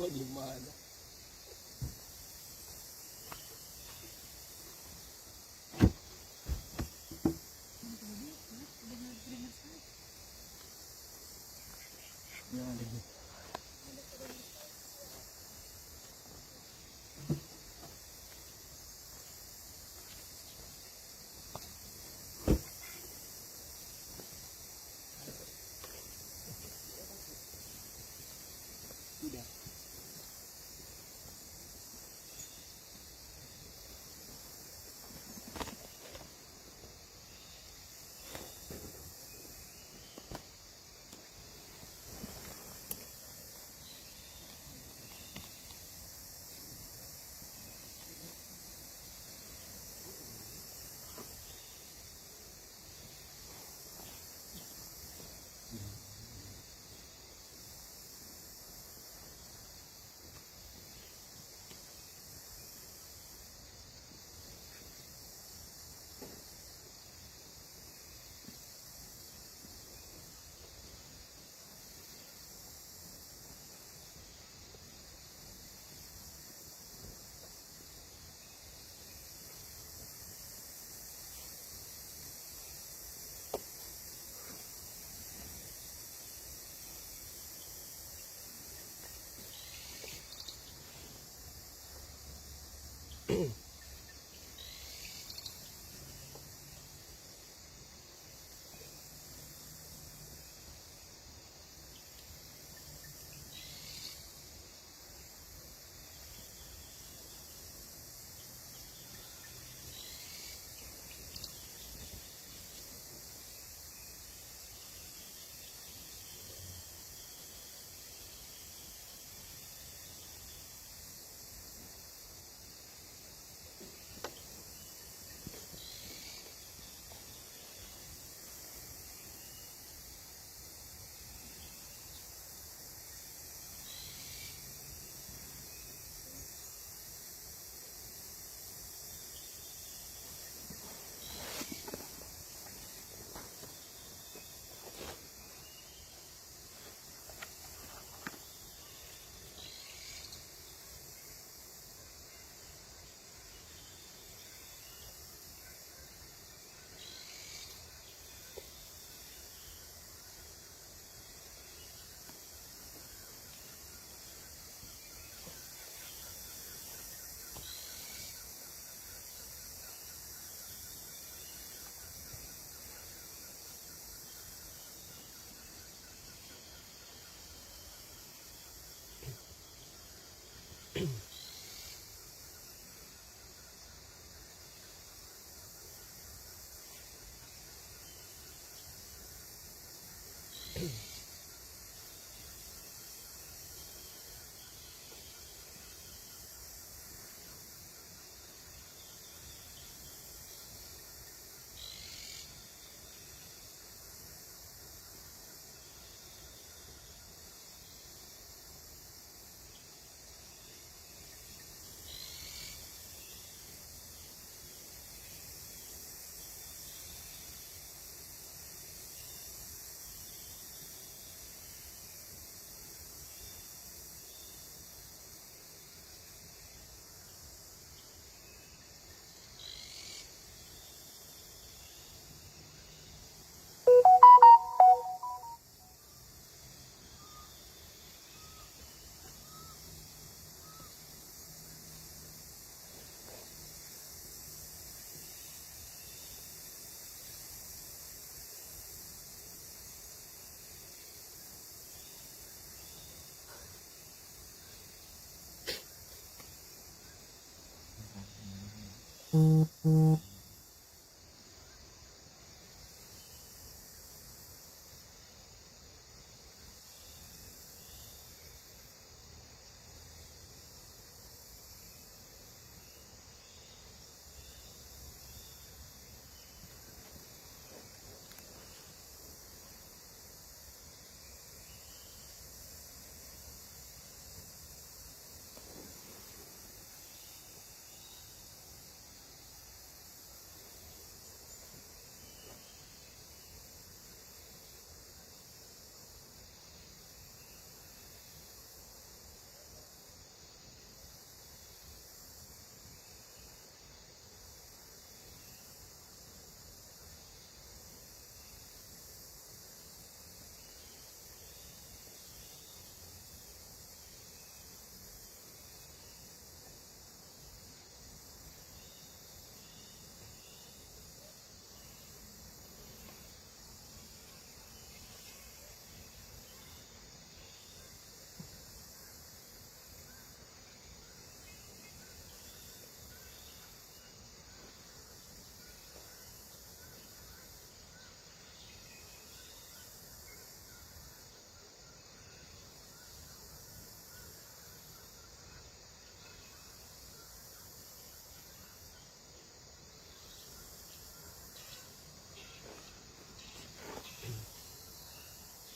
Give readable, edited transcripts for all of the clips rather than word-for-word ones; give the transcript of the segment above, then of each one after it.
gimana? Udah.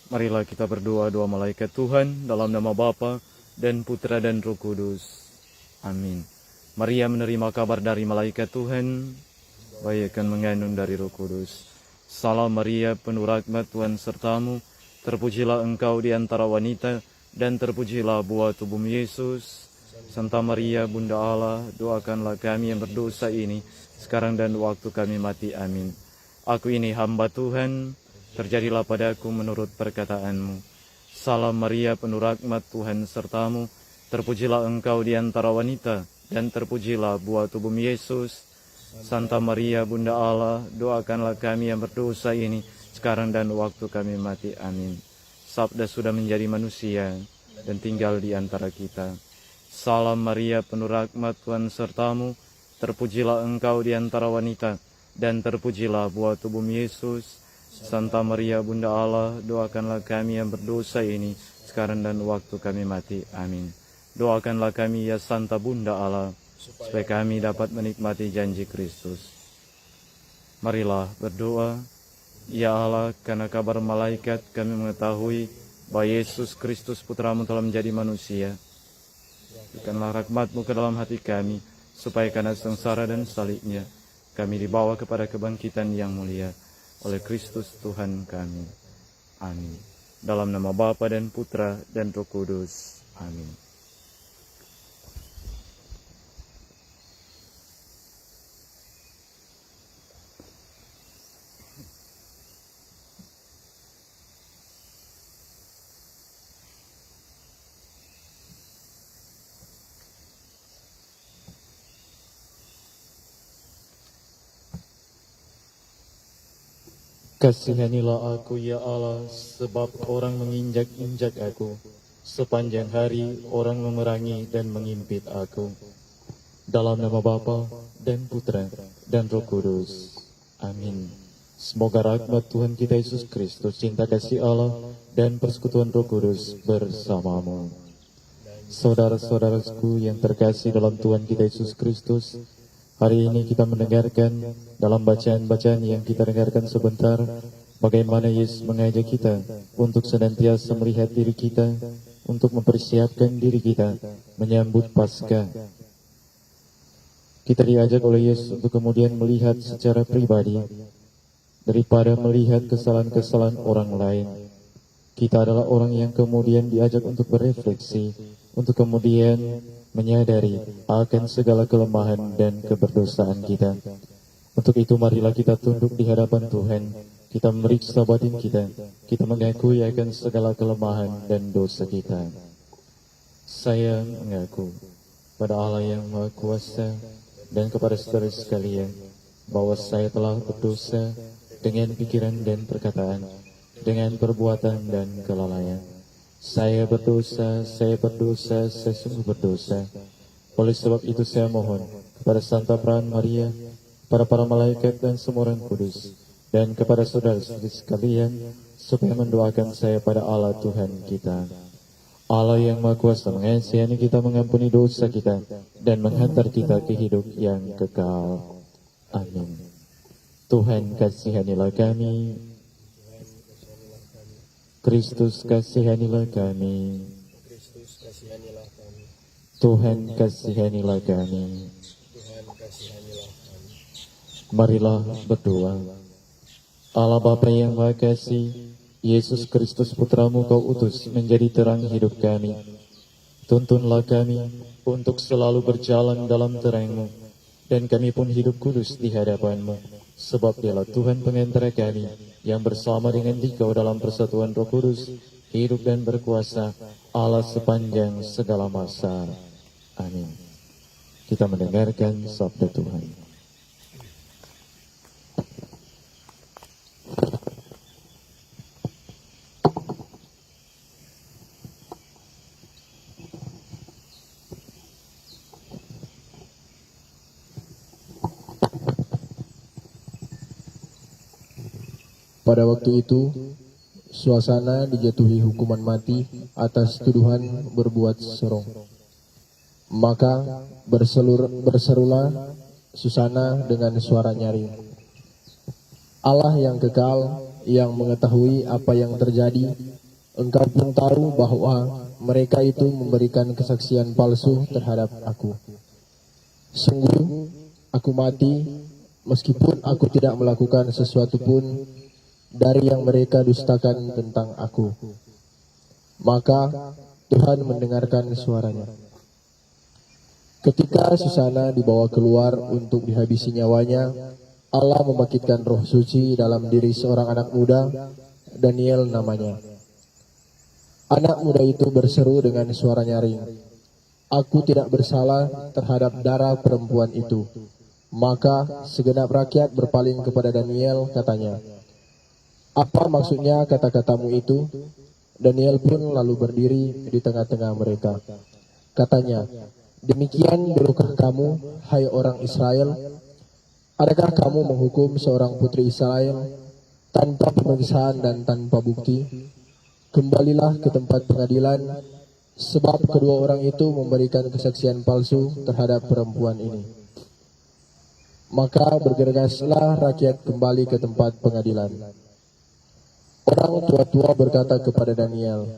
Marilah kita berdoa doa malaikat Tuhan dalam nama Bapa dan Putra dan Roh Kudus. Amin. Maria menerima kabar dari malaikat Tuhan, bayi akan mengandung dari Roh Kudus. Salam Maria, penuh rahmat Tuhan sertamu, terpujilah engkau di antara wanita, dan terpujilah buah tubuhmu Yesus. Santa Maria, Bunda Allah, doakanlah kami yang berdosa ini, sekarang dan waktu kami mati. Amin. Aku ini hamba Tuhan, terjadilah padaku menurut perkataanmu. Salam Maria, penuh rahmat Tuhan sertamu, terpujilah engkau di antara wanita, dan terpujilah buah tubuhmu Yesus. Santa Maria, Bunda Allah, doakanlah kami yang berdosa ini, sekarang dan waktu kami mati. Amin. Sabda sudah menjadi manusia, dan tinggal di antara kita. Salam Maria, penuh rahmat Tuhan sertamu, terpujilah engkau di antara wanita, dan terpujilah buah tubuhmu Yesus. Santa Maria, Bunda Allah, doakanlah kami yang berdosa ini, sekarang dan waktu kami mati. Amin. Doakanlah kami ya Santa Bunda Allah, supaya kami dapat menikmati janji Kristus. Marilah berdoa. Ya Allah, karena kabar malaikat kami mengetahui bahwa Yesus Kristus Putramu telah menjadi manusia. Berikanlah rahmat-Mu ke dalam hati kami, supaya karena sengsara dan salibnya, kami dibawa kepada kebangkitan yang mulia oleh Kristus Tuhan kami. Amin. Dalam nama Bapa dan Putra dan Roh Kudus. Amin. Kasihanilah aku ya Allah, sebab orang menginjak-injak aku. Sepanjang hari orang memerangi dan mengimpit aku. Dalam nama Bapa dan Putra dan Roh Kudus. Amin. Semoga rahmat Tuhan kita Yesus Kristus, cinta kasih Allah, dan persekutuan Roh Kudus bersamamu. Saudara-saudaraku yang terkasih dalam Tuhan kita Yesus Kristus, hari ini kita mendengarkan dalam bacaan-bacaan yang kita dengarkan sebentar, bagaimana Yesus mengajak kita untuk senantiasa melihat diri kita, untuk mempersiapkan diri kita menyambut Paskah. Kita diajak oleh Yesus untuk kemudian melihat secara pribadi, daripada melihat kesalahan-kesalahan orang lain. Kita adalah orang yang kemudian diajak untuk berefleksi, untuk kemudian menyadari akan segala kelemahan dan keberdosaan kita. Untuk itu marilah kita tunduk di hadapan Tuhan, kita memeriksa batin kita mengakui akan segala kelemahan dan dosa kita. Saya mengaku pada Allah yang Maha Kuasa dan kepada saudara sekalian bahwa saya telah berdosa dengan pikiran dan perkataan, dengan perbuatan dan kelalaian. Saya berdosa, saya sungguh berdosa. Oleh sebab itu saya mohon kepada Santa Peran Maria, para malaikat dan semua orang kudus, dan kepada saudara-saudari sekalian, supaya mendoakan saya pada Allah Tuhan kita. Allah yang Maha Kuasa mengasihani kita, mengampuni dosa kita, dan menghantar kita ke hidup yang kekal. Amin. Tuhan kasihanilah kami. Kristus kasihanilah kami. Tuhan kasihanilah kami. Marilah berdoa. Allah Bapa yang Maha Kasih, Yesus Kristus Putramu Kau utus menjadi terang hidup kami. Tuntunlah kami untuk selalu berjalan dalam terang-Mu, dan kami pun hidup kudus di hadapan-Mu, sebab Dialah Tuhan pengantara kami, yang bersama dengan Dikau dalam persatuan Roh Kudus, hidup dan berkuasa Allah sepanjang segala masa. Amin. Kita mendengarkan sabda Tuhan. Pada waktu itu, suasana dijatuhi hukuman mati atas tuduhan berbuat serong. Maka berserulah Susana dengan suara nyaring. Allah yang kekal, yang mengetahui apa yang terjadi. Engkau pun tahu bahwa mereka itu memberikan kesaksian palsu terhadap aku. Sungguh, aku mati meskipun aku tidak melakukan sesuatu pun dari yang mereka dustakan tentang aku. Maka Tuhan mendengarkan suaranya. Ketika Susana dibawa keluar untuk dihabisi nyawanya, Allah membangkitkan roh suci dalam diri seorang anak muda, Daniel namanya. Anak muda itu berseru dengan suara nyaring, "Aku tidak bersalah terhadap darah perempuan itu." Maka segenap rakyat berpaling kepada Daniel, katanya, "Apa maksudnya kata-katamu itu?" Daniel pun lalu berdiri di tengah-tengah mereka. Katanya, "Demikian dulukah kamu, hai orang Israel? Adakah kamu menghukum seorang putri Israel tanpa pemeriksaan dan tanpa bukti? Kembalilah ke tempat pengadilan, sebab kedua orang itu memberikan kesaksian palsu terhadap perempuan ini." Maka bergegaslah rakyat kembali ke tempat pengadilan. Orang tua-tua berkata kepada Daniel,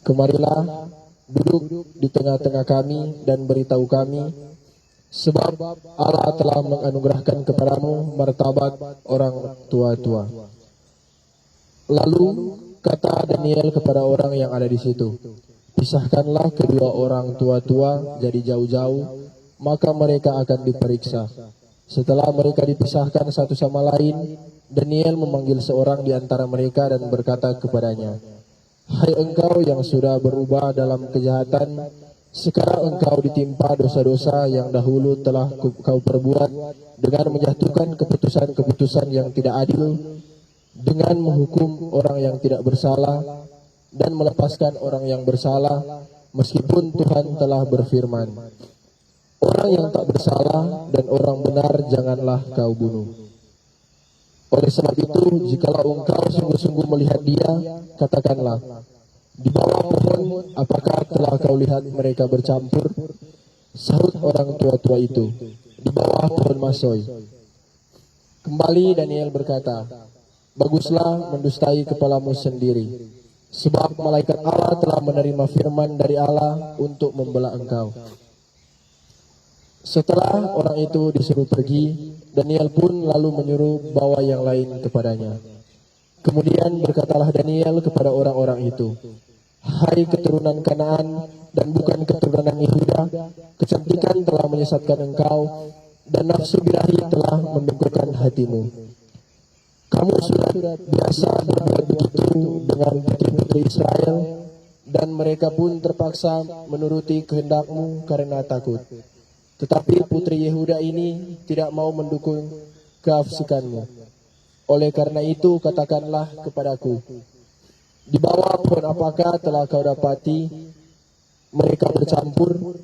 "Kemarilah, duduk di tengah-tengah kami dan beritahu kami, sebab Allah telah menganugerahkan kepadamu martabat orang tua-tua." Lalu kata Daniel kepada orang yang ada di situ, "Pisahkanlah kedua orang tua-tua jadi jauh-jauh, maka mereka akan diperiksa." Setelah mereka dipisahkan satu sama lain, Daniel memanggil seorang di antara mereka dan berkata kepadanya, "Hai engkau yang sudah berubah dalam kejahatan, sekarang engkau ditimpa dosa-dosa yang dahulu telah kau perbuat dengan menjatuhkan keputusan-keputusan yang tidak adil, dengan menghukum orang yang tidak bersalah dan melepaskan orang yang bersalah, meskipun Tuhan telah berfirman, 'Orang yang tak bersalah dan orang benar janganlah kau bunuh.' Oleh sebab itu, jikalau engkau sungguh-sungguh melihat dia, katakanlah, di bawah pohon apakah telah kau lihat mereka bercampur?" Sahut orang tua-tua itu, "Di bawah pohon masoi." Kembali Daniel berkata, "Baguslah mendustai kepalamu sendiri, sebab malaikat Allah telah menerima firman dari Allah untuk membela engkau." Setelah orang itu disuruh pergi, Daniel pun lalu menyuruh bawa yang lain kepadanya. Kemudian berkatalah Daniel kepada orang-orang itu, "Hai keturunan Kanaan dan bukan keturunan Yehuda, kecantikan telah menyesatkan engkau dan nafsu birahi telah membengkokkan hatimu. Kamu sudah biasa berbuat begitu dengan putri-putri Israel, dan mereka pun terpaksa menuruti kehendakmu karena takut. Tetapi putri Yehuda ini tidak mau mendukung keafsikanmu. Oleh karena itu katakanlah kepadaku, di bawah pohon apakah telah kau dapati mereka bercampur?"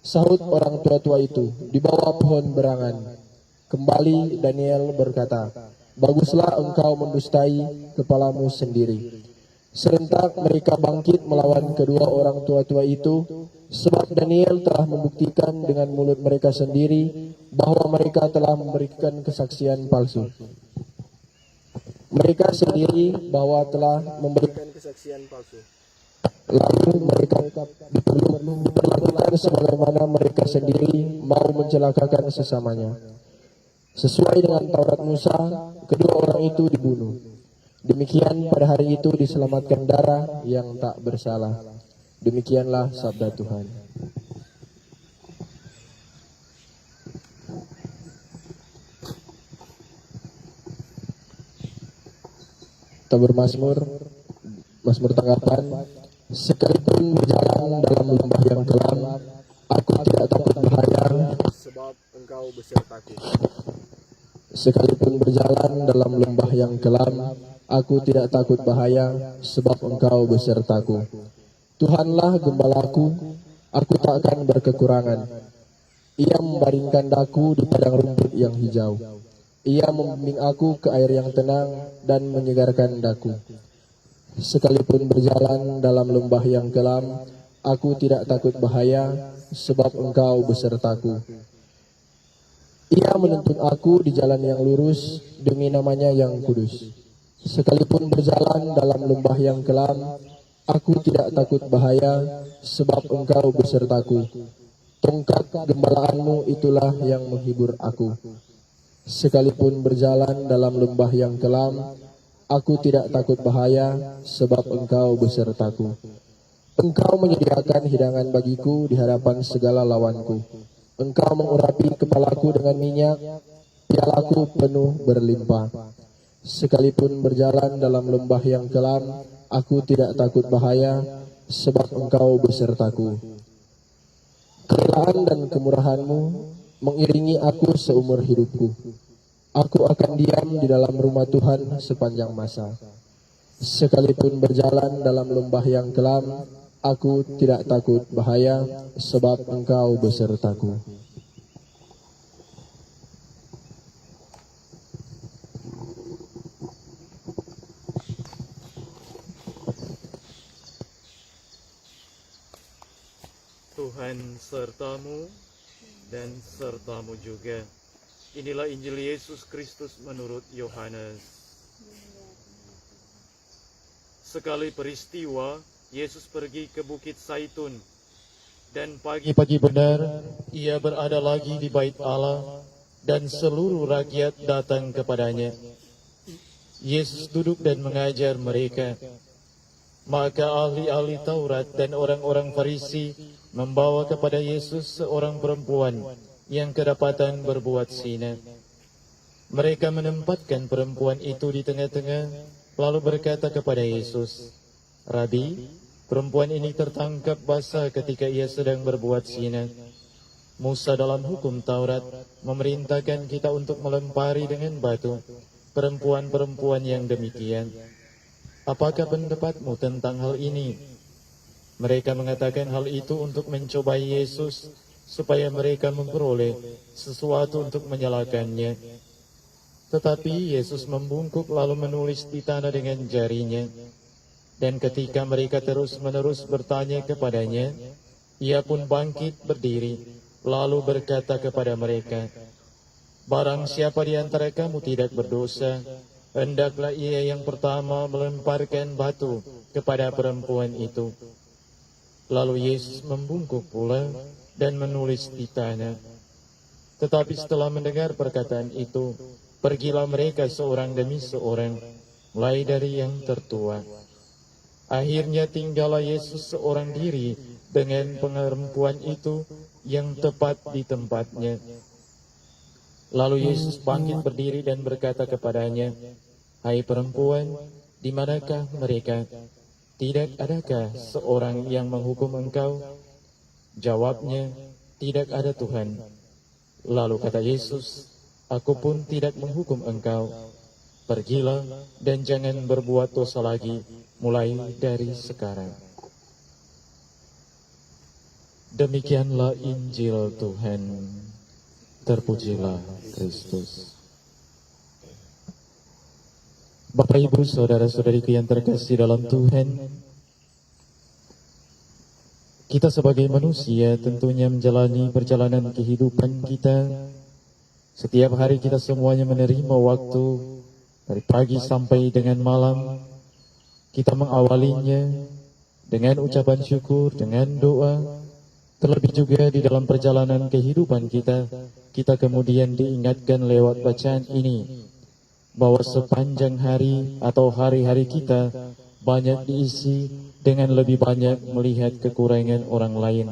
Sahut orang tua-tua itu, "Di bawah pohon berangan." Kembali Daniel berkata, "Baguslah engkau mendustai kepalamu sendiri." Serentak mereka bangkit melawan kedua orang tua-tua itu, sebab Daniel telah membuktikan dengan mulut mereka sendiri bahwa mereka telah memberikan kesaksian palsu. Mereka sendiri bahwa telah memberikan kesaksian palsu. Lalu mereka diperlakukan sebagaimana mereka sendiri mau mencelakakan sesamanya. Sesuai dengan Taurat Musa, kedua orang itu dibunuh. Demikian pada hari itu diselamatkan darah yang tak bersalah. Demikianlah sabda Tuhan. Kita bermazmur, Mazmur tanggapan. "Sekalipun berjalan dalam lembah yang kelam, aku tidak takut bahaya, sebab engkau besertaku. Sekalipun berjalan dalam lembah yang kelam, aku tidak takut bahaya, sebab engkau besertaku. Tuhanlah gembalaku, aku tak akan berkekurangan. Ia membaringkan daku di padang rumput yang hijau. Ia membimbing aku ke air yang tenang dan menyegarkan daku. Sekalipun berjalan dalam lembah yang kelam, aku tidak takut bahaya, sebab engkau besertaku. Ia menuntun aku di jalan yang lurus demi namanya yang kudus. Sekalipun berjalan dalam lembah yang kelam, aku tidak takut bahaya, sebab Engkau besertaku. Tongkat gembalaanmu itulah yang menghibur aku. Sekalipun berjalan dalam lembah yang kelam, aku tidak takut bahaya, sebab Engkau besertaku. Engkau menyediakan hidangan bagiku di hadapan segala lawanku. Engkau mengurapi kepalaku dengan minyak, pialaku penuh berlimpah. Sekalipun berjalan dalam lembah yang kelam, aku tidak takut bahaya, sebab Engkau besertaku. Kerelaan dan kemurahan-Mu mengiringi aku seumur hidupku. Aku akan diam di dalam rumah Tuhan sepanjang masa. Sekalipun berjalan dalam lembah yang kelam, aku tidak takut bahaya, sebab Engkau besertaku. Tuhan sertamu dan sertamu juga. Inilah Injil Yesus Kristus menurut Yohanes. Sekali peristiwa, Yesus pergi ke Bukit Zaitun, dan pagi-pagi benar ia berada lagi di bait Allah, dan seluruh rakyat datang kepadanya. Yesus duduk dan mengajar mereka. Maka ahli-ahli Taurat dan orang-orang Farisi membawa kepada Yesus seorang perempuan yang kedapatan berbuat zina. Mereka menempatkan perempuan itu di tengah-tengah, lalu berkata kepada Yesus, "Rabi, perempuan ini tertangkap basah ketika ia sedang berbuat zina. Musa dalam hukum Taurat memerintahkan kita untuk melempari dengan batu perempuan-perempuan yang demikian. Apakah pendapatmu tentang hal ini?" Mereka mengatakan hal itu untuk mencobai Yesus, supaya mereka memperoleh sesuatu untuk menyalahkannya. Tetapi Yesus membungkuk lalu menulis di tanah dengan jarinya. Dan ketika mereka terus-menerus bertanya kepadanya, ia pun bangkit berdiri, lalu berkata kepada mereka, "Barang siapa di antara kamu tidak berdosa, hendaklah ia yang pertama melemparkan batu kepada perempuan itu." Lalu Yesus membungkuk pula dan menulis di tanah. Tetapi setelah mendengar perkataan itu, pergilah mereka seorang demi seorang, mulai dari yang tertua. Akhirnya tinggallah Yesus seorang diri dengan perempuan itu yang tepat di tempatnya. Lalu Yesus bangkit berdiri dan berkata kepadanya, "Hai perempuan, di manakah mereka? Tidak adakah seorang yang menghukum engkau?" Jawabnya, "Tidak ada Tuhan." Lalu kata Yesus, "Aku pun tidak menghukum engkau. Pergilah dan jangan berbuat dosa lagi mulai dari sekarang." Demikianlah Injil Tuhan. Terpujilah Kristus. Bapak, Ibu, saudara-saudariku yang terkasih dalam Tuhan, kita sebagai manusia tentunya menjalani perjalanan kehidupan kita. Setiap hari kita semuanya menerima waktu dari pagi sampai dengan malam. Kita mengawalinya dengan ucapan syukur, dengan doa. Terlebih juga di dalam perjalanan kehidupan kita, kita kemudian diingatkan lewat bacaan ini, bahwa sepanjang hari atau hari-hari kita banyak diisi dengan lebih banyak melihat kekurangan orang lain.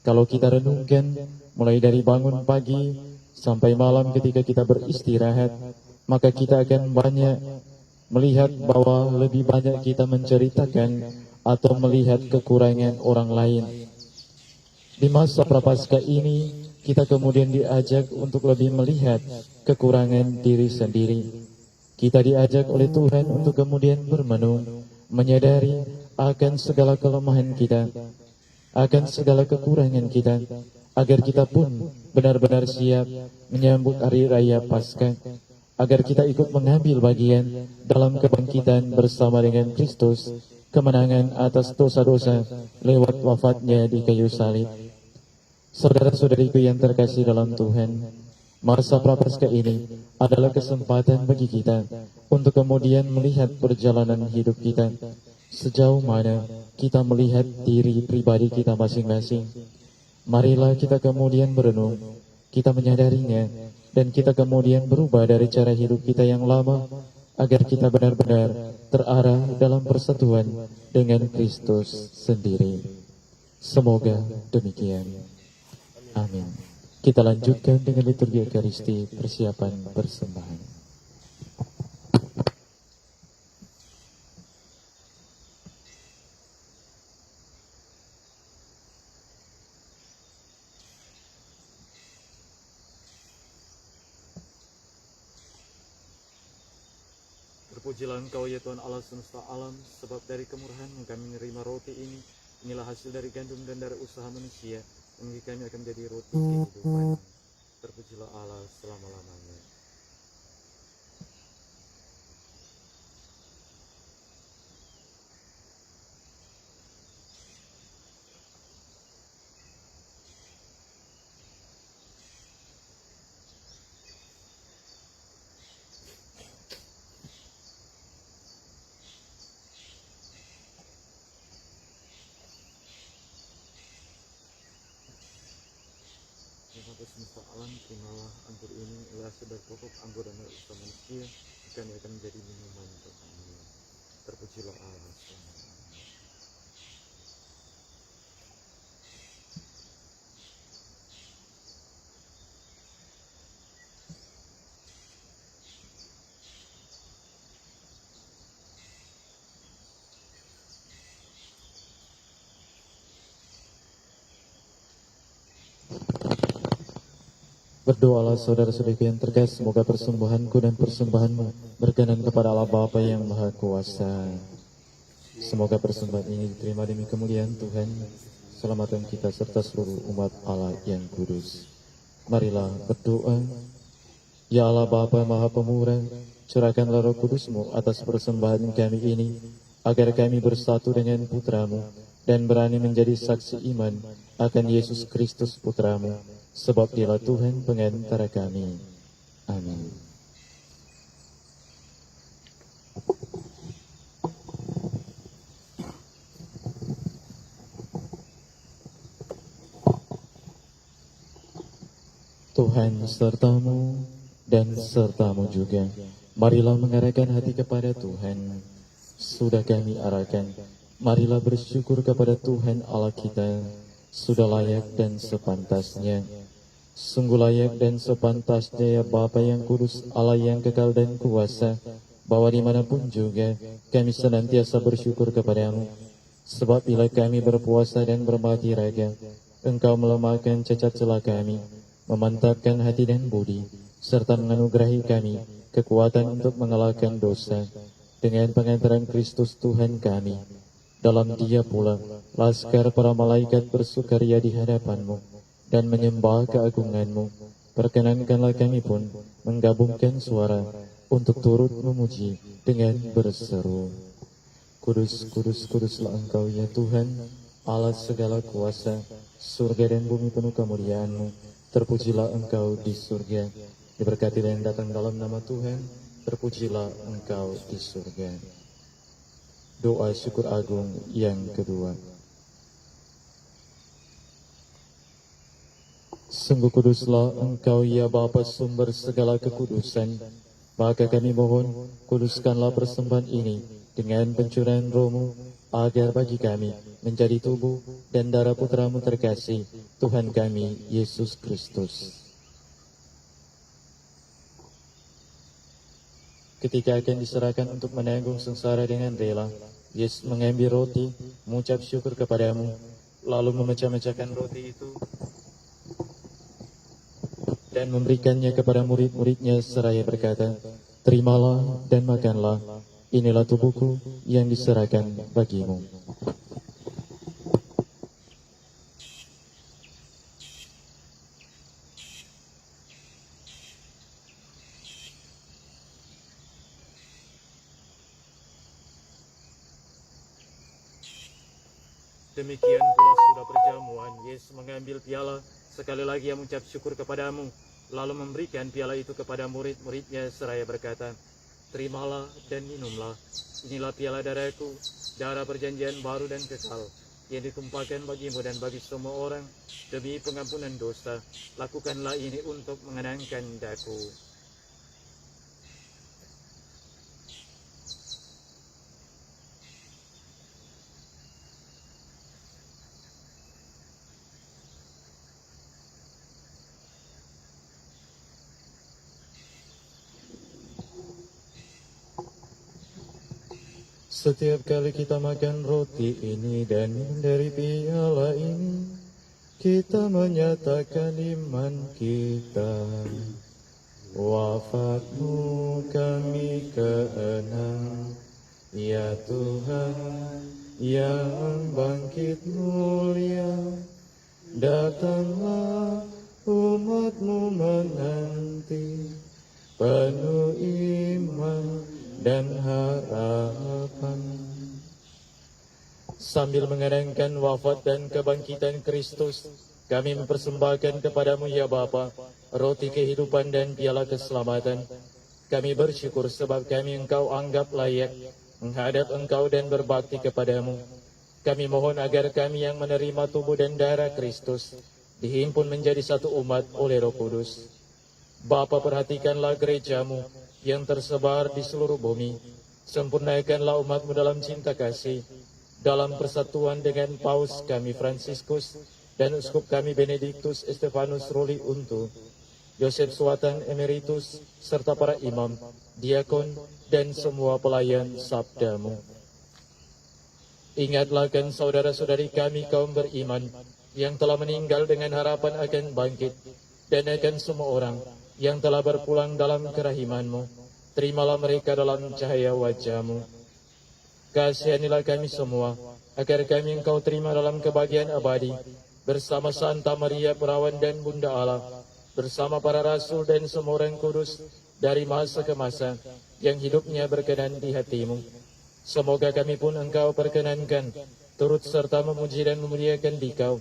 Kalau kita renungkan mulai dari bangun pagi sampai malam ketika kita beristirahat, maka kita akan banyak melihat bahwa lebih banyak kita menceritakan atau melihat kekurangan orang lain. Di masa Prapaskah ini, kita kemudian diajak untuk lebih melihat kekurangan diri sendiri. Kita diajak oleh Tuhan untuk kemudian bermenung, menyadari akan segala kelemahan kita, akan segala kekurangan kita, agar kita pun benar-benar siap menyambut hari raya Paskah, agar kita ikut mengambil bagian dalam kebangkitan bersama dengan Kristus, kemenangan atas dosa-dosa lewat wafatnya di kayu salib. Saudara-saudariku yang terkasih dalam Tuhan, Masa Prapaskah ini adalah kesempatan bagi kita untuk kemudian melihat perjalanan hidup kita, sejauh mana kita melihat diri pribadi kita masing-masing. Marilah kita kemudian berenung, kita menyadarinya, dan kita kemudian berubah dari cara hidup kita yang lama, agar kita benar-benar terarah dalam persatuan dengan Kristus sendiri. Semoga demikian. Amin. Kita lanjutkan dengan liturgi Ekaristi, persiapan persembahan. Terpujilah Engkau ya Tuhan Allah semesta alam, sebab dari kemurahan-Mu kami menerima roti ini. Inilah hasil dari gandum dan dari usaha manusia, yang bagi kami akan menjadi roti kehidupan. Terpujilah Allah selama-lamanya. Bapa semesta alam, terimalah anggur ini, adalah dari pokok anggur dan dari usaha manusia, kami akan menjadi minuman Tuhan. Terpujilah Allah selama-lamanya. Berdoalah saudara-saudaraku yang terkasih, semoga persembahanku dan persembahanmu berkenan kepada Allah Bapa yang Maha Kuasa. Semoga persembahan ini diterima demi kemuliaan Tuhan, selamatan kita serta seluruh umat Allah yang kudus. Marilah berdoa. Ya Allah Bapa Maha Pemurah, curahkanlah Roh Kudus-Mu atas persembahan kami ini, agar kami bersatu dengan Putra-Mu dan berani menjadi saksi iman akan Yesus Kristus Putra-Mu, sebab Dialah Tuhan pengantara kami. Amin. Tuhan sertamu dan sertamu juga. Marilah mengarahkan hati kepada Tuhan. Sudah kami arahkan, marilah bersyukur kepada Tuhan Allah kita. Sudah layak dan sepantasnya. Sungguh layak dan sepantasnya ya Bapa yang kudus, Allah yang kekal dan kuasa, bahwa dimanapun juga kami senantiasa bersyukur kepadamu. Sebab bila kami berpuasa dan bermati raga, Engkau melemahkan cacat celah kami, memantapkan hati dan budi, serta menganugerahi kami kekuatan untuk mengalahkan dosa dengan pengantaran Kristus Tuhan kami. Dalam Dia pula laskar para malaikat bersukaria di hadapan-Mu dan menyembah keagungan-Mu. Perkenankanlah kami pun menggabungkan suara untuk turut memuji dengan berseru. Kudus, kudus, kuduslah Engkau ya Tuhan, Allah segala kuasa, surga dan bumi penuh kemuliaan-Mu. Terpujilah Engkau di surga, diberkati dan datang dalam nama Tuhan, terpujilah Engkau di surga. Doa syukur agung yang kedua. Sungguh kuduslah Engkau ya Bapa sumber segala kekudusan, maka kami mohon kuduskanlah persembahan ini dengan pencurahan Roh-Mu, agar bagi kami menjadi tubuh dan darah Putra-Mu terkasih, Tuhan kami Yesus Kristus. Ketika akan diserahkan untuk menanggung sengsara dengan rela, Yesus mengambil roti, mengucap syukur kepadamu, lalu memecah-mecahkan roti itu dan memberikannya kepada murid-muridnya seraya berkata, "Terimalah dan makanlah, inilah tubuhku yang diserahkan bagimu." Demikian pula sudah perjamuan, Yesus mengambil piala, sekali lagi yang mengucap syukur kepadamu, lalu memberikan piala itu kepada murid-muridnya seraya berkata, "Terimalah dan minumlah, inilah piala darahku, darah perjanjian baru dan kekal, yang ditumpahkan bagimu dan bagi semua orang demi pengampunan dosa. Lakukanlah ini untuk mengenangkan daku." Setiap kali kita makan roti ini dan minum dari piala ini, kita menyatakan iman kita. Wafatmu kami keenang, ya Tuhan, yang bangkit mulia. Datanglah umat-Mu menanti, penuh iman dan harapan. Sambil mengenangkan wafat dan kebangkitan Kristus, kami mempersembahkan kepadamu ya Bapa, roti kehidupan dan piala keselamatan. Kami bersyukur sebab kami Engkau anggap layak menghadap Engkau dan berbakti kepadamu. Kami mohon agar kami yang menerima tubuh dan darah Kristus dihimpun menjadi satu umat oleh Roh Kudus. Bapa, perhatikanlah gerejamu yang tersebar di seluruh bumi. Sempurnakanlah umat-Mu dalam cinta kasih, dalam persatuan dengan Paus kami Fransiskus dan Uskup kami Benediktus Estefanus Ruli Untu, Yosef Suatan Emeritus, serta para imam, diakon, dan semua pelayan sabda-Mu. Ingatlah kan saudara-saudari kami kaum beriman yang telah meninggal dengan harapan akan bangkit, dan akan semua orang yang telah berpulang dalam kerahiman-Mu. Terimalah mereka dalam cahaya wajah-Mu. Kasihanilah kami semua, agar kami Engkau terima dalam kebahagiaan abadi, bersama Santa Maria Perawan dan Bunda Allah, bersama para rasul dan semua orang kudus, dari masa ke masa, yang hidupnya berkenan di hati-Mu. Semoga kami pun Engkau perkenankan, turut serta memuji dan memuliakan Dikau,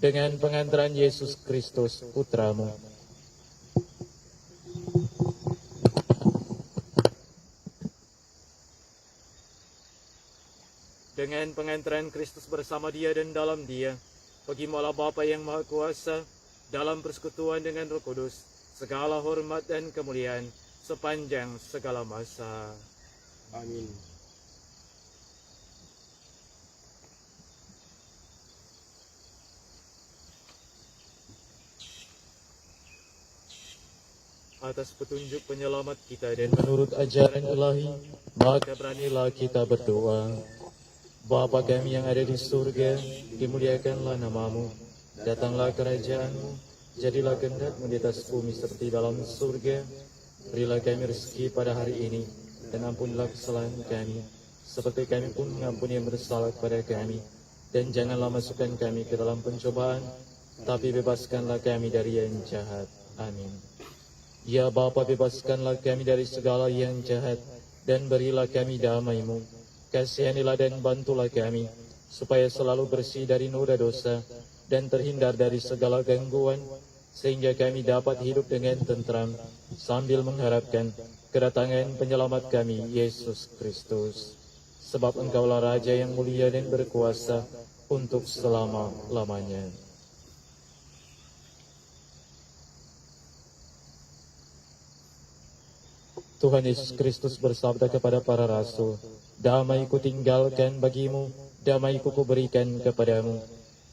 dengan pengantaran Yesus Kristus, Putra-Mu. Dengan pengantaran Kristus bersama Dia dan dalam Dia, bagimulah Bapa yang Maha Kuasa, dalam persekutuan dengan Roh Kudus, segala hormat dan kemuliaan sepanjang segala masa. Amin. Atas petunjuk penyelamat kita dan Menurut ajaran ilahi, maka beranilah kita berdoa. Bapa kami yang ada di surga, dimuliakanlah nama-Mu. Datanglah kerajaan-Mu, jadilah kehendak-Mu di atas bumi seperti dalam surga. Berilah kami rezeki pada hari ini, dan ampunilah kesalahan kami, seperti kami pun mengampuni yang bersalah kepada kami. Dan janganlah masukkan kami ke dalam pencobaan, tapi bebaskanlah kami dari yang jahat. Amin. Ya Bapa, bebaskanlah kami dari segala yang jahat, dan berilah kami damai-Mu. Kasihanilah dan bantulah kami, supaya selalu bersih dari noda dosa, dan terhindar dari segala gangguan, sehingga kami dapat hidup dengan tentram, sambil mengharapkan kedatangan penyelamat kami, Yesus Kristus. Sebab Engkaulah Raja yang mulia dan berkuasa untuk selama-lamanya. Tuhan Yesus Kristus bersabda kepada para rasul, "Damai ku tinggalkan bagimu, damai ku berikan kepadamu."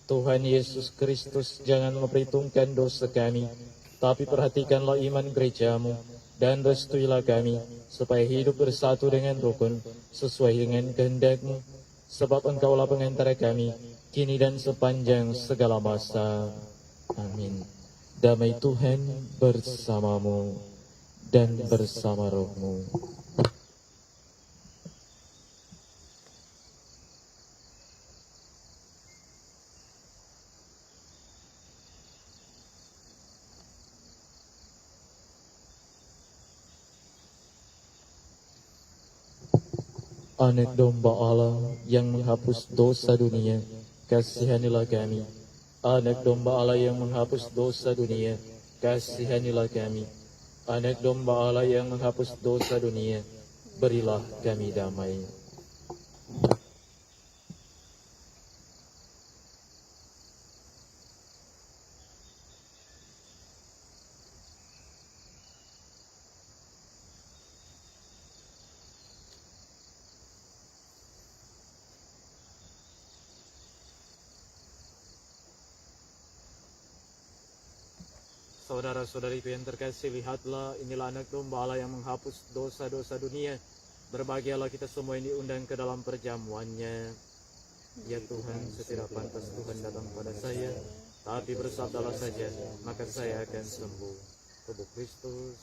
Tuhan Yesus Kristus jangan memperhitungkan dosa kami, tapi perhatikanlah iman gerejamu, dan restuilah kami, supaya hidup bersatu dengan rukun, sesuai dengan kehendak-Mu, sebab Engkaulah pengantara kami, kini dan sepanjang segala masa. Amin. Damai Tuhan bersamamu dan bersama rohmu. Anak domba Allah yang menghapus dosa dunia, kasihanilah kami. Anak domba Allah yang menghapus dosa dunia, kasihanilah kami. Anak domba Allah yang menghapus dosa dunia, berilah kami damai. Saudara-saudariku yang terkasih, lihatlah, inilah anak domba Allah yang menghapus dosa-dosa dunia. Berbahagialah kita semua yang diundang ke dalam perjamuannya. Ya Tuhan, setidak pantas Tuhan datang kepada saya, tapi bersabdalah saja, maka saya akan sembuh. Tubuh Kristus.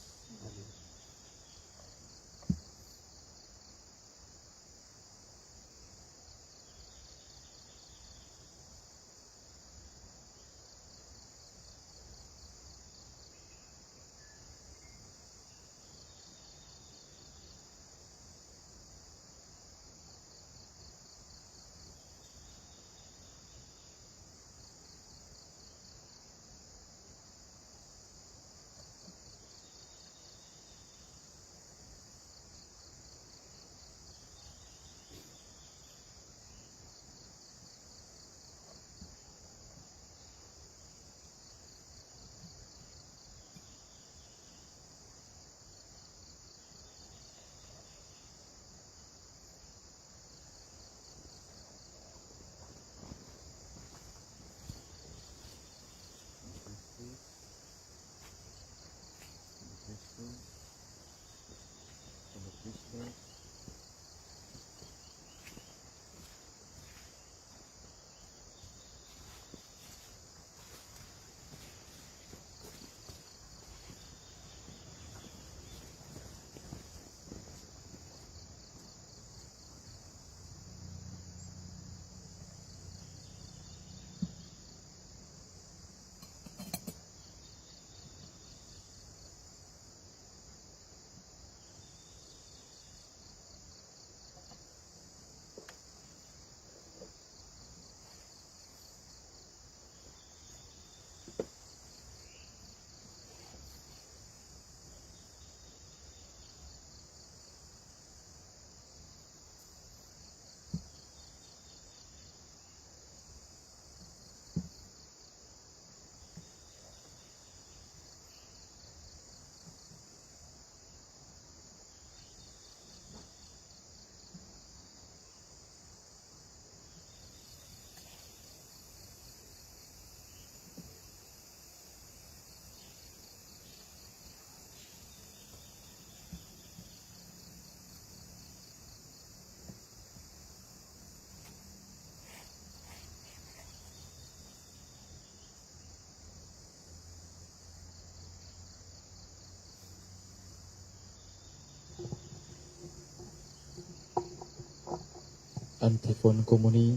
Antifon komuni,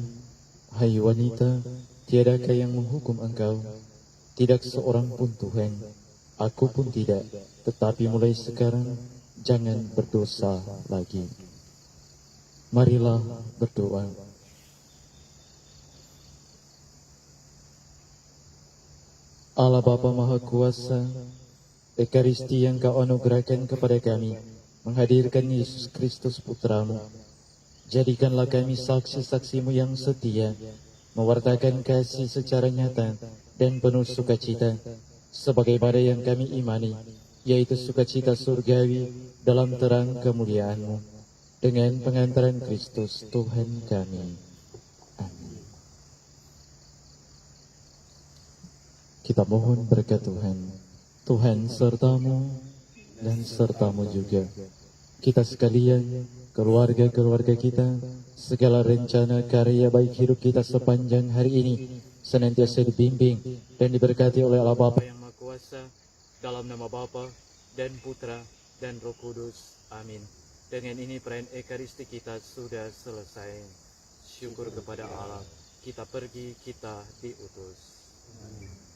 hai wanita, tiadakah yang menghukum engkau? Tidak seorang pun Tuhan, aku pun tidak, tetapi mulai sekarang, jangan berdosa lagi. Marilah berdoa. Allah Bapa Maha Kuasa, Ekaristi yang kau anugerahkan kepada kami, menghadirkan Yesus Kristus Putramu, jadikanlah kami saksi-saksimu yang setia, mewartakan kasih secara nyata dan penuh sukacita, sebagaimana yang kami imani, yaitu sukacita surgawi dalam terang kemuliaan-Mu, dengan pengantaran Kristus Tuhan kami. Amin. Kita mohon berkat Tuhan. Tuhan sertamu dan sertamu juga. Kita sekalian, keluarga-keluarga kita, segala rencana karya baik hidup kita sepanjang hari ini senantiasa dibimbing dan diberkati oleh Allah Bapa yang Maha Kuasa, dalam nama Bapa dan Putra dan Roh Kudus. Amin. Dengan ini perayaan Ekaristi kita sudah selesai. Syukur kepada Allah. Kita pergi, kita diutus. Amin.